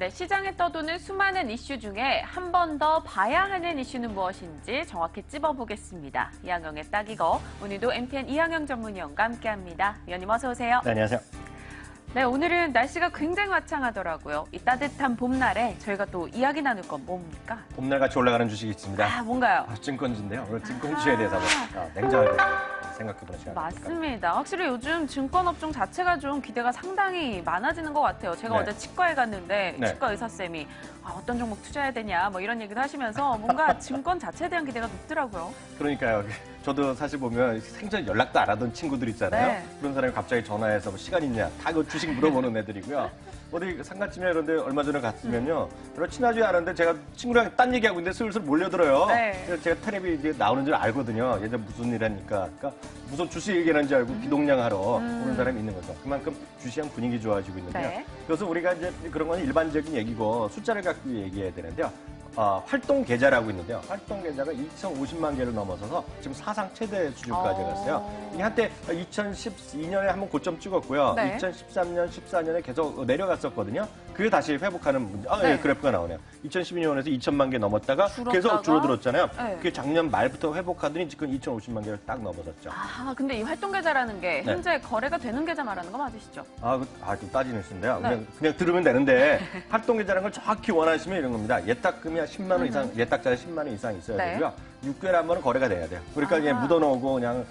네, 시장에 떠도는 수많은 이슈 중에 한 번 더 봐야 하는 이슈는 무엇인지 정확히 찝어보겠습니다. 이항영의 딱 이거. 오늘도 MTN 이항영 전문위원과 함께합니다. 위원님 어서 오세요. 네, 안녕하세요. 네, 오늘은 날씨가 굉장히 화창하더라고요. 이 따뜻한 봄날에 저희가 또 이야기 나눌 건 뭡니까? 봄날같이 올라가는 주식이 있습니다. 아, 뭔가요? 증권주인데요. 오늘 증권주에 대해서 한번 냉정하게 생각해보는 시간. 맞습니다. 확실히 요즘 증권업종 자체가 좀 기대가 상당히 많아지는 것 같아요. 제가 네. 어제 치과에 갔는데 네. 치과 의사쌤이 어떤 종목 투자해야 되냐 뭐 이런 얘기도 하시면서 뭔가 증권 자체에 대한 기대가 높더라고요. 그러니까요. 저도 사실 보면 생전 연락도 안 하던 친구들 있잖아요. 네. 그런 사람이 갑자기 전화해서 뭐 시간 있냐. 다 그 주식 물어보는 애들이고요. 어디 상가집이나 이런 데 얼마 전에 갔으면요. 별로 친하지 않은데 제가 친구랑 딴 얘기하고 있는데 슬슬 몰려들어요. 네. 그래서 제가 텔레비 이제 나오는 줄 알거든요. 예전 무슨 일 하니까. 그러니까 무슨 주식 얘기하는 줄 알고 기동량하러 오는 사람이 있는 거죠. 그만큼 주시장 분위기 좋아지고 있는데요. 네. 그래서 우리가 이제 그런 건 일반적인 얘기고 숫자를 갖고 얘기해야 되는데요. 활동 계좌라고 있는데요. 활동 계좌가 2,050만 개를 넘어서서 지금 사상 최대 수준까지 갔어요. 이게 한때 2012년에 한번 고점 찍었고요. 네. 2013년, 14년에 계속 내려갔었거든요. 그게 다시 회복하는 문제. 네. 예, 그래프가 나오네요. 2012년에서 2,000만 개 넘었다가 줄었다가? 계속 줄어들었잖아요. 네. 그게 작년 말부터 회복하더니 지금 2,050만 개를 딱 넘어섰죠. 아, 근데 이 활동 계좌라는 게 네. 현재 거래가 되는 계좌 말하는 거 맞으시죠? 좀 따지는 수인데요. 네. 그냥 들으면 되는데 활동 계좌라는 걸 정확히 원하시면 이런 겁니다. 예탁금이 10만 원 이상, 예탁자가 10만 원 이상 있어야 네. 되고요. 6개월에 한 번은 거래가 돼야 돼요. 그러니까 그냥 아하. 묻어놓고 그냥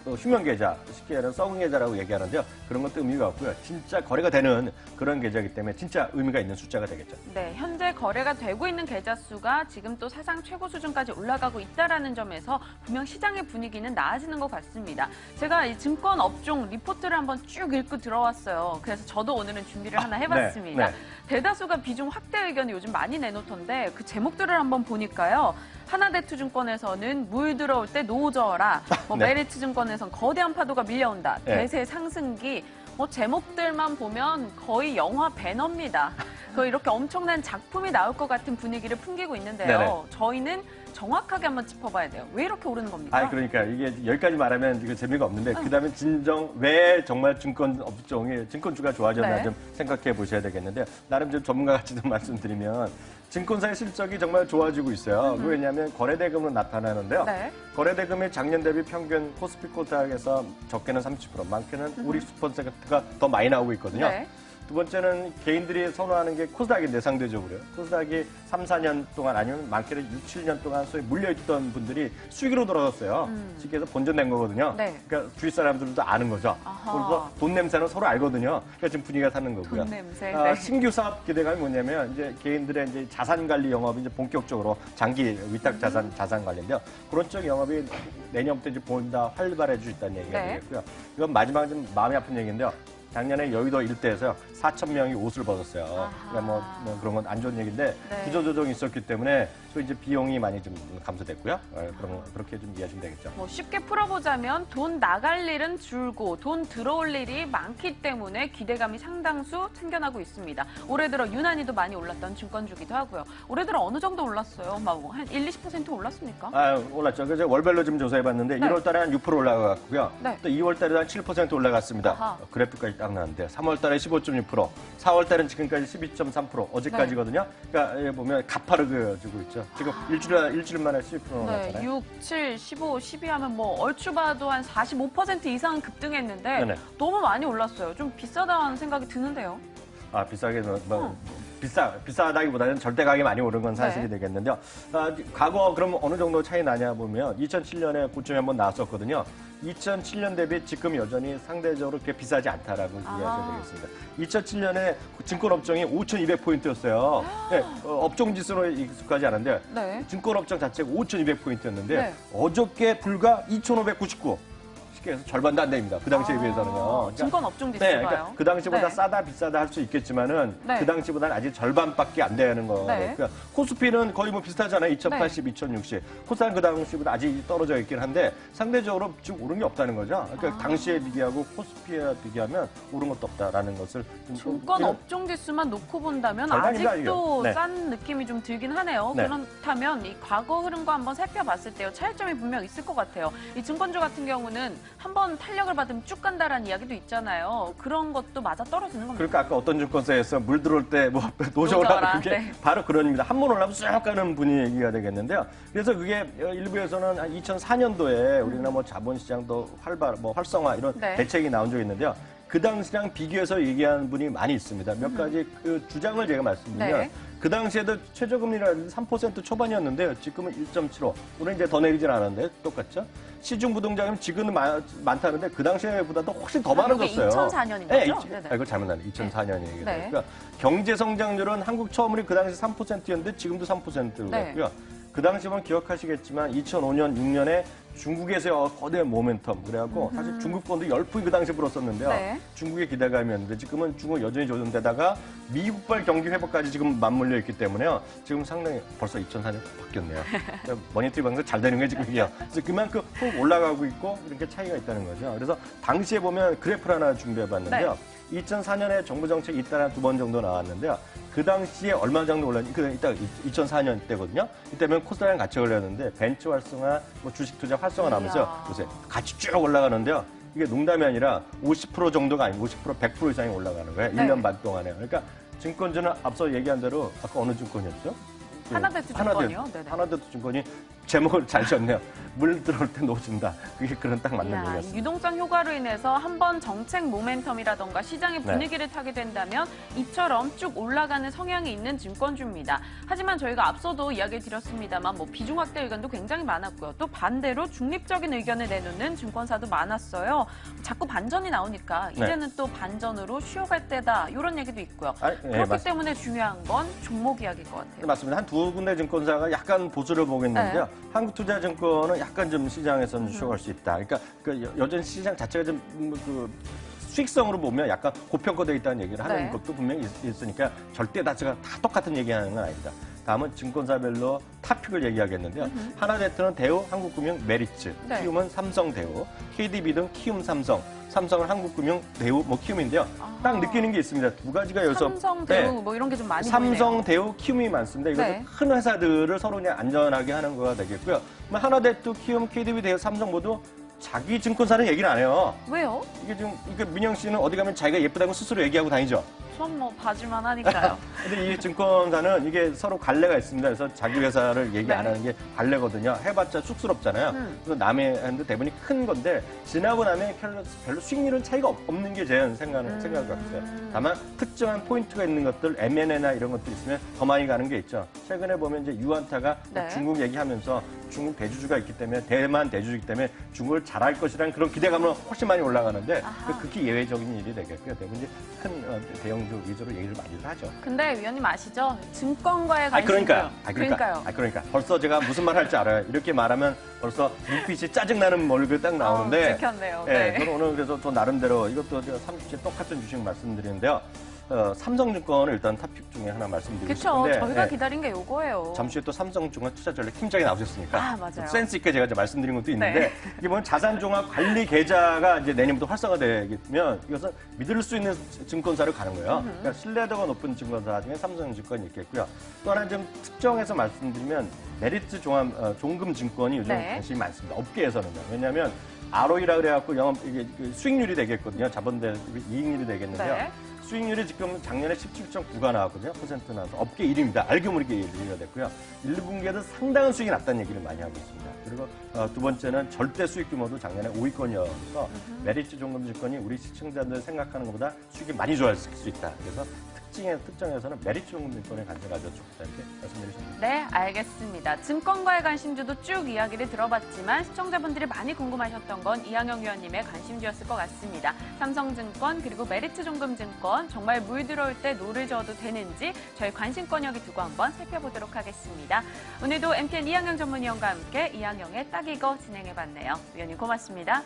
휴면 계좌, 쉽게 말하면 썩은 계좌라고 얘기하는데요. 그런 것도 의미가 없고요. 진짜 거래가 되는 그런 계좌이기 때문에 진짜 의미가 있는 숫자가 되겠죠. 네, 현재 거래가 되고 있는 계좌 수가 지금 또 사상 최고 수준까지 올라가고 있다라는 점에서 분명 시장의 분위기는 나아지는 것 같습니다. 제가 이 증권 업종 리포트를 한번 쭉 읽고 들어왔어요. 그래서 저도 오늘은 준비를 하나 해봤습니다. 네. 대다수가 비중 확대 의견을 요즘 많이 내놓던데 그 제목들을 한번 보니까요. 하나대투증권에서는 물 들어올 때 노져라. 네. 메리츠증권에선 거대한 파도가 밀려온다. 네. 대세 상승기. 제목들만 보면 거의 영화 배너입니다. 거의 이렇게 엄청난 작품이 나올 것 같은 분위기를 풍기고 있는데요. 네네. 저희는 정확하게 한번 짚어봐야 돼요. 왜 이렇게 오르는 겁니까? 그러니까 이게 여기까지 말하면 이거 재미가 없는데 그다음에 진정 왜 정말 증권 업종이 증권주가 좋아졌나 네. 좀 생각해 보셔야 되겠는데 나름 좀 전문가 같이 좀 말씀드리면 증권사의 실적이 정말 좋아지고 있어요. 왜냐하면 거래대금으로 나타나는데요. 네. 거래대금이 작년 대비 평균 코스피 코스닥에서 적게는 30%, 많게는 50%가 더 많이 나오고 있거든요. 네. 두 번째는 개인들이 선호하는 게 코스닥인데 상대적으로요. 코스닥이 3, 4년 동안 아니면 많게는 6, 7년 동안 소위 물려있던 분들이 수익으로 돌아섰어요. 쉽게 해서 본전된 거거든요. 네. 그러니까 주위 사람들도 아는 거죠. 아하. 그래서 돈 냄새는 서로 알거든요. 그러니까 지금 분위기가 사는 거고요. 돈 냄새. 네. 신규 사업 기대감이 뭐냐면 이제 개인들의 이제 자산 관리 영업이 이제 본격적으로 장기 위탁 자산 관리인데요. 그런 쪽 영업이 내년부터 이제 보다 활발해질 수 있다는 얘기가 네. 되겠고요. 이건 마지막 좀 마음이 아픈 얘기인데요. 작년에 여의도 일대에서 4천 명이 옷을 벗었어요. 그러니까 뭐 그런 건 안 좋은 얘기인데 네. 구조조정이 있었기 때문에 또 이제 비용이 많이 좀 감소됐고요. 그렇게 좀 이해하시면 되겠죠. 쉽게 풀어보자면 돈 나갈 일은 줄고 돈 들어올 일이 많기 때문에 기대감이 상당수 생겨나고 있습니다. 올해 들어 유난히도 많이 올랐던 증권주기도 하고요. 올해 들어 어느 정도 올랐어요? 한 1, 20% 올랐습니까? 올랐죠. 그래서 월별로 좀 조사해봤는데 네. 1월 달에 한 6% 올라갔고요. 네. 또 2월 달에 한 7% 올라갔습니다. 아하. 그래프까지 딱 나왔는데 3월 달에 15.6%, 4월 달은 지금까지 12.3%, 어제까지거든요. 그러니까 여기 보면 가파르게 주고 있죠. 지금 일주일 만에 12% 네, 올랐잖아요. 6, 7, 15, 12 하면 얼추 봐도 한 45% 이상 급등했는데 네네. 너무 많이 올랐어요. 좀 비싸다는 생각이 드는데요. 비싸게 비싸다기보다는 절대 가격이 많이 오른 건 사실이 네. 되겠는데요. 과거 그럼 어느 정도 차이 나냐 보면 2007년에 고점이 한번 나왔었거든요. 2007년 대비 지금 여전히 상대적으로 그렇게 비싸지 않다라고 이해하셔야 되겠습니다. 2007년에 증권업종이 5,200포인트였어요. 네, 업종 지수로 익숙하지 않은데 네. 증권업종 자체가 5,200포인트였는데 네. 어저께 불과 2,599. 그래서 절반도 안 됩니다. 그 당시에 비해서는요. 그러니까 증권 업종 지수가요? 네, 그러니까 그 당시보다 네. 싸다 비싸다 할 수 있겠지만은 네. 그 당시보다는 아직 절반밖에 안 되는 거예요. 네. 그러니까 코스피는 거의 뭐 비슷하잖아요. 2080, 2060. 코스닥은 그 당시보다 아직 떨어져 있긴 한데 상대적으로 지금 오른 게 없다는 거죠. 그러니까 당시에 비교하고 코스피에 비교하면 오른 것도 없다라는 것을 좀 증권 업종 지수만 놓고 본다면 절반입니다, 아직도 이게. 네. 싼 느낌이 좀 들긴 하네요. 네. 그렇다면 이 과거 흐름과 한번 살펴봤을 때요. 차이점이 분명 있을 것 같아요. 이 증권주 같은 경우는 한번 탄력을 받으면 쭉 간다라는 이야기도 있잖아요. 그런 것도 맞아 떨어지는 겁니다. 그러니까 아까 어떤 증권사에서 물 들어올 때 뭐 노져라 그게 네. 바로 그런 입니다. 한 번 올라가면 쭉 가는 분위기가 되겠는데요. 그래서 그게 일부에서는 한 2004년도에 우리나라 뭐 자본시장도 활성화 이런 네. 대책이 나온 적이 있는데요. 그 당시랑 비교해서 얘기하는 분이 많이 있습니다. 몇 가지 그 주장을 제가 말씀드리면 네. 그 당시에도 최저금리는 3% 초반이었는데요. 지금은 1.75. 오늘 이제 더 내리진 않았는데 똑같죠? 시중 부동산은 지금은 많다는데 그 당시에보다도 훨씬 더 많아졌어요. 2004년인 네, 거죠? 네네. 이거 잘못 나네. 2004년이 얘기가 네. 그러니까 경제 성장률은 한국 처음으로 그 당시 3%였는데 지금도 3%였고요. 네. 그 당시 보면 기억하시겠지만 2005년, 6년에 중국에서의 거대 모멘텀 그래갖고 사실 중국 본도 열풍이 그 당시에 불었었는데요. 네. 중국의 기대감이었는데 지금은 중국 여전히 조정되다가 미국발 경기 회복까지 지금 맞물려 있기 때문에요. 지금 상당히 벌써 2004년 바뀌었네요. 머니터리 방송 잘 되는 게 지금이요. 그래서 그만큼 훅 올라가고 있고 이렇게 차이가 있다는 거죠. 그래서 당시에 보면 그래프를 하나 준비해봤는데요. 2004년에 정부 정책이 잇따라 2번 정도 나왔는데요. 그 당시에 얼마 정도 올랐는지, 이따 2004년 때거든요. 이때면 코스닥이랑 같이 올랐는데, 벤처 활성화, 뭐 주식 투자 활성화 나면서 요새 같이 쭉 올라가는데요. 이게 농담이 아니라 50% 정도가 아니고 50%, 100% 이상이 올라가는 거예요. 네. 1년 반 동안에요. 그러니까 증권주는 앞서 얘기한 대로, 아까 어느 증권이었죠? 하나대투 증권이요? 네네. 하나대투 증권이 제목을 잘 지었네요. 물 들어올 때 놓친다. 그게 그런 딱 맞는 이야, 얘기였습니다. 유동성 효과로 인해서 한번 정책 모멘텀이라던가 시장의 네. 분위기를 타게 된다면 이처럼 쭉 올라가는 성향이 있는 증권주입니다. 하지만 저희가 앞서도 이야기 드렸습니다만 뭐 비중 확대 의견도 굉장히 많았고요. 또 반대로 중립적인 의견을 내놓는 증권사도 많았어요. 자꾸 반전이 나오니까 이제는 또 반전으로 쉬어갈 때다 이런 얘기도 있고요. 그렇기 맞습니다. 때문에 중요한 건 종목 이야기일 것 같아요. 맞습니다. 한 두 군데 증권사가 약간 보수를 보고 있는데요. 한국투자증권은 약간 좀 시장에서는 쉬어갈 수 있다. 그러니까 여전히 시장 자체가 좀 수익성으로 보면 약간 고평가되어 있다는 얘기를 하는 네. 것도 분명히 있으니까 절대 다 똑같은 얘기하는 건 아닙니다. 다음은 증권사별로 탑픽을 얘기하겠는데요. 하나네트는 대우, 한국금융, 메리츠, 네. 키움은 삼성, 대우, KDB 등 키움, 삼성, 삼성은 한국금융, 대우, 뭐 키움인데요. 딱 느끼는 게 있습니다. 두 가지가 여기서 삼성, 대우 뭐 이런 게 좀 많이 삼성, 보이네요. 대우, 키움이 많습니다. 이것은 네. 큰 회사들을 서로 그냥 안전하게 하는 거가 되겠고요. 하나대투, 키움, KDB, 대우, 삼성 모두 자기 증권사는 얘기를 안 해요. 왜요? 이게 지금 민영 씨는 어디 가면 자기가 예쁘다고 스스로 얘기하고 다니죠. 전 뭐 봐줄만 하니까요. 근데 이 증권사는 이게 서로 관례가 있습니다. 그래서 자기 회사를 얘기 안 하는 게 관례거든요. 해봤자 쑥스럽잖아요. 그래서 남의 한데 대부분이 큰 건데 지나고 나면 별로 수익률은 차이가 없는 게 제 생각 같아요. 다만 특정한 포인트가 있는 것들, M&A나 이런 것들 있으면 더 많이 가는 게 있죠. 최근에 보면 이제 유한타가 네. 중국 얘기하면서 중국 대주주가 있기 때문에 대만 대주주이기 때문에 중국을 잘할 것이라는 그런 기대감은 훨씬 많이 올라가는데 극히 예외적인 일이 되겠고요. 대부분 이제 큰 대형주 위주로 얘기를 많이 하죠. 근데 위원님 아시죠? 증권과의 관심. 그러니까 벌써 제가 무슨 말 할지 알아요. 이렇게 말하면 벌써 눈빛이 짜증나는 얼굴이 딱 나오는데. 들켰네요. 네. 네. 저는 오늘 그래서 또 나름대로 이것도 제가 30째 똑같은 주식 말씀드리는데요. 삼성증권을 일단 탑픽 중에 하나 말씀드리고 그렇죠. 싶은데 저희가 기다린 게 요거예요. 잠시 후에 또 삼성증권 투자전략 팀장이 나오셨으니까 맞아요. 센스 있게 제가 이제 말씀드린 것도 있는데 네. 이게 보면 자산종합 관리 계좌가 이제 내년부터 활성화되면 이것은 믿을 수 있는 증권사를 가는 거예요. 그러니까 신뢰도가 높은 증권사 중에 삼성증권이 있겠고요. 또 하나 좀 특정해서 말씀드리면 메리츠 종금증권이 요즘 네. 관심이 많습니다. 업계에서는요. 왜냐하면 ROE라 그래갖고 이게 수익률이 되겠거든요. 자본대 이익률이 되겠는데요. 네. 수익률이 지금 작년에 17.9가 나왔거든요. 퍼센트 나와서 업계 1위입니다. 알게 모르게 1위가 됐고요. 1분기에도 상당한 수익이 났다는 얘기를 많이 하고 있습니다. 그리고 두 번째는 절대 수익 규모도 작년에 5위권이어서 메리츠 종금증권이 우리 시청자들 생각하는 것보다 수익이 많이 좋아질 수 있다. 그래서 특정에서는 메리츠 종금증권에 관심 가져서 좋다 이렇게 말씀드리셨습니다. 네, 알겠습니다. 증권과의 관심주도 쭉 이야기를 들어봤지만 시청자분들이 많이 궁금하셨던 건 이항영 위원님의 관심주였을 것 같습니다. 삼성증권 그리고 메리츠 종금증권 정말 물 들어올 때 노를 저어도 되는지 저희 관심권 여기 두고 한번 살펴보도록 하겠습니다. 오늘도 MTN 이항영 전문위원과 함께 이항영의 딱 이거 진행해봤네요. 위원님 고맙습니다.